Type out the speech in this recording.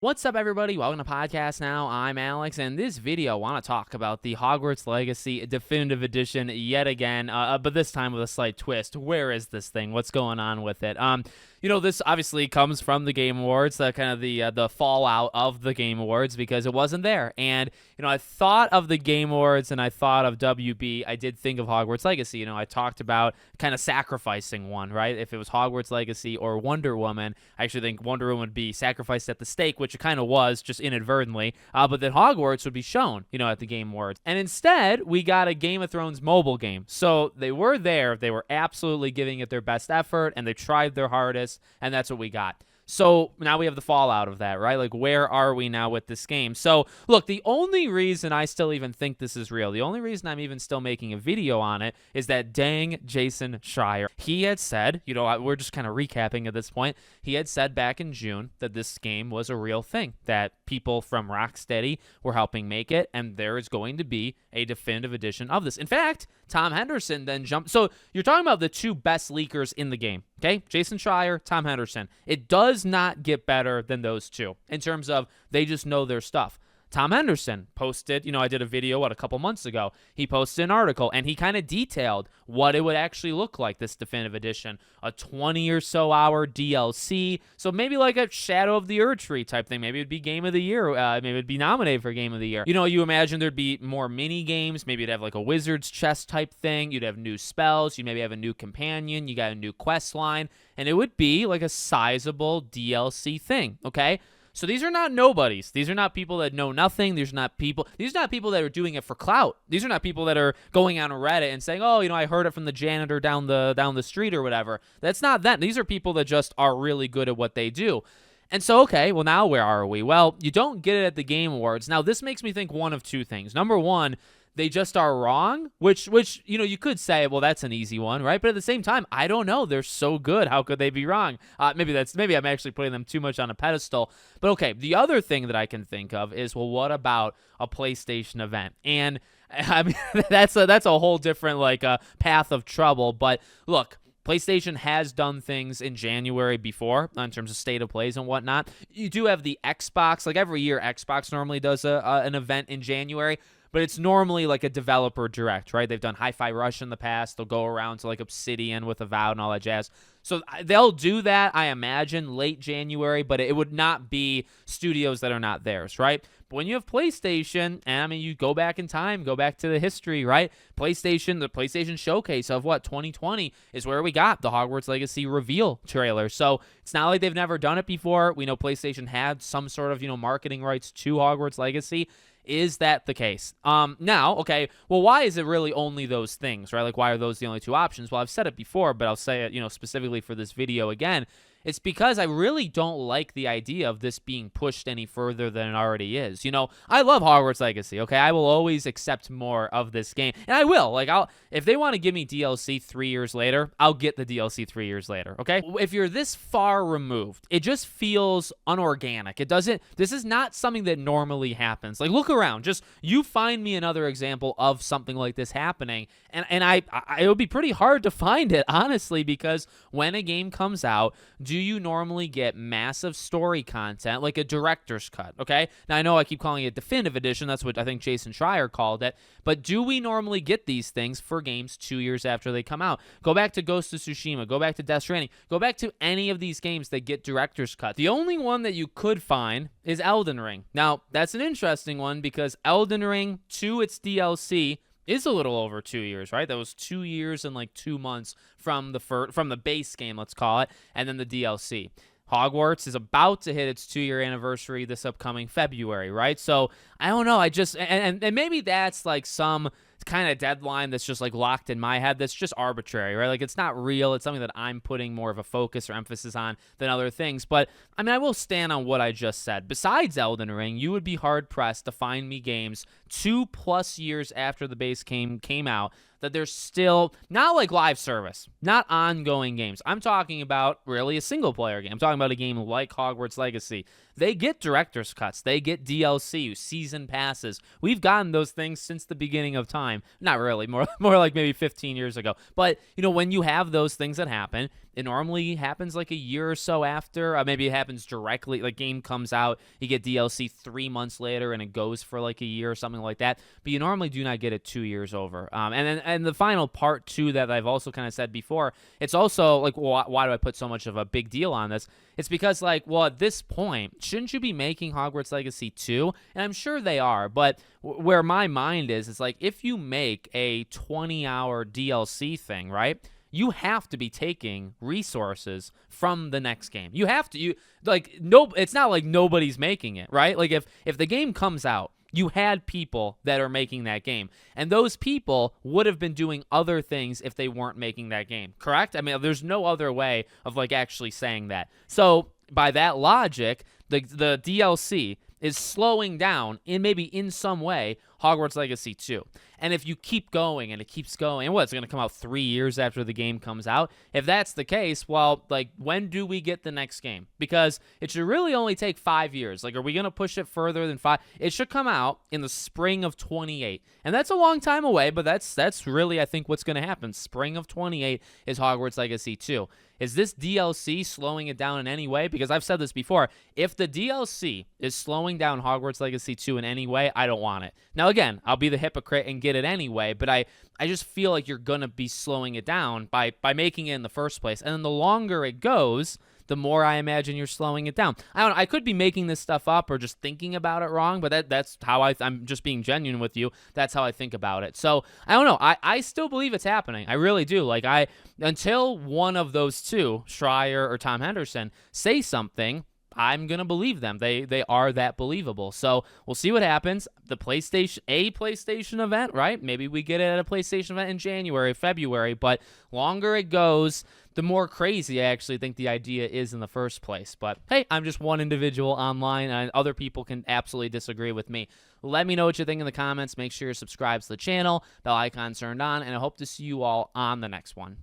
What's up, everybody? Welcome to Podcast Now. I'm Alex, and this video I want to talk about the Hogwarts Legacy Definitive Edition yet again, but this time with a slight twist. Where is this thing? What's going on with it? This obviously comes from the Game Awards, the fallout of the Game Awards, because it wasn't there. And I thought of the Game Awards and I thought of WB. I did think of Hogwarts Legacy. I talked about kind of sacrificing one, right? If it was Hogwarts Legacy or Wonder Woman, I actually think Wonder Woman would be sacrificed at the stake, which it kind of was, just inadvertently. But then Hogwarts would be shown, at the Game Awards. And instead, we got a Game of Thrones mobile game. So they were there. They were absolutely giving it their best effort, and they tried their hardest. And that's what we got. So now we have the fallout of that, right? Like, where are we now with this game? So, look, the only reason I still even think this is real, the only reason I'm even still making a video on it is that dang Jason Schreier. He had said, we're just kind of recapping at this point, he had said back in June that this game was a real thing, that people from Rocksteady were helping make it, and there is going to be a definitive edition of this. In fact, Tom Henderson then jumped. So you're talking about the two best leakers in the game, okay? Jason Schreier, Tom Henderson. It does not get better than those two in terms of they just know their stuff. Tom Henderson posted, I did a video, a couple months ago. He posted an article, and he kind of detailed what it would actually look like, this definitive edition. A 20 or so hour DLC. So maybe like a Shadow of the Erdtree type thing. Maybe it'd be Game of the Year. Maybe it'd be nominated for Game of the Year. You imagine there'd be more mini games. Maybe you'd have like a Wizard's Chest type thing. You'd have new spells. You maybe have a new companion. You got a new quest line. And it would be like a sizable DLC thing, okay? So these are not nobodies. These are not people that know nothing. These are not people that are doing it for clout. These are not people that are going on Reddit and saying, "Oh, I heard it from the janitor down the street or whatever." That's not them. These are people that just are really good at what they do. And so, okay, well, now where are we? Well, you don't get it at the Game Awards. Now, this makes me think one of two things. Number one, they just are wrong, which you could say, well, that's an easy one, right? But at the same time, I don't know. They're so good. How could they be wrong? Maybe I'm actually putting them too much on a pedestal. But okay, the other thing that I can think of is, well, what about a PlayStation event? And I mean, that's a whole different path of trouble. But look, PlayStation has done things in January before in terms of state of plays and whatnot. You do have the Xbox. Like every year, Xbox normally does an event in January. But it's normally like a developer direct, right? They've done Hi-Fi Rush in the past. They'll go around to like Obsidian with Avowed and all that jazz. So they'll do that, I imagine, late January, but it would not be studios that are not theirs, right? But when you have PlayStation, and I mean, you go back in time, go back to the history, right? The PlayStation showcase of 2020 is where we got the Hogwarts Legacy reveal trailer. So it's not like they've never done it before. We know PlayStation had some sort of, marketing rights to Hogwarts Legacy. Is that the case? Now, okay, well, why is it really only those things, right? Like, why are those the only two options? Well, I've said it before, but I'll say it, specifically for this video again. It's because I really don't like the idea of this being pushed any further than it already is. I love Hogwarts Legacy, okay? I will always accept more of this game. And I will. If they want to give me DLC 3 years later, I'll get the DLC 3 years later, okay? If you're this far removed, it just feels unorganic. This is not something that normally happens. Like, look around. Just, you find me another example of something like this happening. And it would be pretty hard to find it, honestly, because when a game comes out, do you normally get massive story content like a director's cut, okay? Now, I know I keep calling it Definitive Edition. That's what I think Jason Schreier called it. But do we normally get these things for games 2 years after they come out? Go back to Ghost of Tsushima. Go back to Death Stranding. Go back to any of these games that get director's cut. The only one that you could find is Elden Ring. Now, that's an interesting one because Elden Ring, to its DLC, is a little over 2 years, right? That was 2 years and 2 months from the base game, let's call it, and then the DLC. Hogwarts is about to hit its 2-year anniversary this upcoming February, right? So I don't know. I just and maybe that's some kind of deadline that's just locked in my head that's just arbitrary, right? It's not real. It's something that I'm putting more of a focus or emphasis on than other things. But I mean, I will stand on what I just said. Besides Elden Ring, you would be hard pressed to find me games 2+ years after the base came out that there's still not like live service, not ongoing games. I'm talking about really a single player game. I'm talking about a game like Hogwarts Legacy. They get director's cuts. They get DLC, season passes. We've gotten those things since the beginning of time. Not really, more like maybe 15 years ago. But, when you have those things that happen, it normally happens like a year or so after. Maybe it happens directly. Like, game comes out, you get DLC 3 months later, and it goes for like a year or something like that. But you normally do not get it 2 years over. And the final part, too, that I've also kind of said before, it's also like, why do I put so much of a big deal on this? It's because, like, well, at this point, shouldn't you be making Hogwarts Legacy 2? And I'm sure they are, but where my mind is like, if you make a 20-hour DLC thing, right? You have to be taking resources from the next game. You have to. It's not like nobody's making it, right? Like, if the game comes out, you had people that are making that game, and those people would have been doing other things if they weren't making that game, correct? I mean, there's no other way of like actually saying that. So by that logic, the DLC is slowing down in some way Hogwarts Legacy 2. And if you keep going and it keeps going, and it's going to come out 3 years after the game comes out. If that's the case, well, like, when do we get the next game? Because it should really only take 5 years. Like, are we going to push it further than 5? It should come out in the spring of 28. And that's a long time away, but that's really, I think, what's going to happen. Spring of 28 is Hogwarts Legacy 2. Is this DLC slowing it down in any way? Because I've said this before. If the DLC is slowing down Hogwarts Legacy 2 in any way, I don't want it. Now, again, I'll be the hypocrite and get it anyway, but I just feel like you're going to be slowing it down by making it in the first place. And then the longer it goes, the more I imagine you're slowing it down. I don't know. I could be making this stuff up or just thinking about it wrong, but that's how I'm just being genuine with you. That's how I think about it. So I don't know. I still believe it's happening. I really do. Like, until one of those two, Schreier or Tom Henderson, say something, I'm going to believe them. They are that believable. So we'll see what happens. The PlayStation event, right? Maybe we get it at a PlayStation event in January, February, but longer it goes, the more crazy I actually think the idea is in the first place. But hey, I'm just one individual online, and other people can absolutely disagree with me. Let me know what you think in the comments. Make sure you're subscribed to the channel, bell icon turned on, and I hope to see you all on the next one.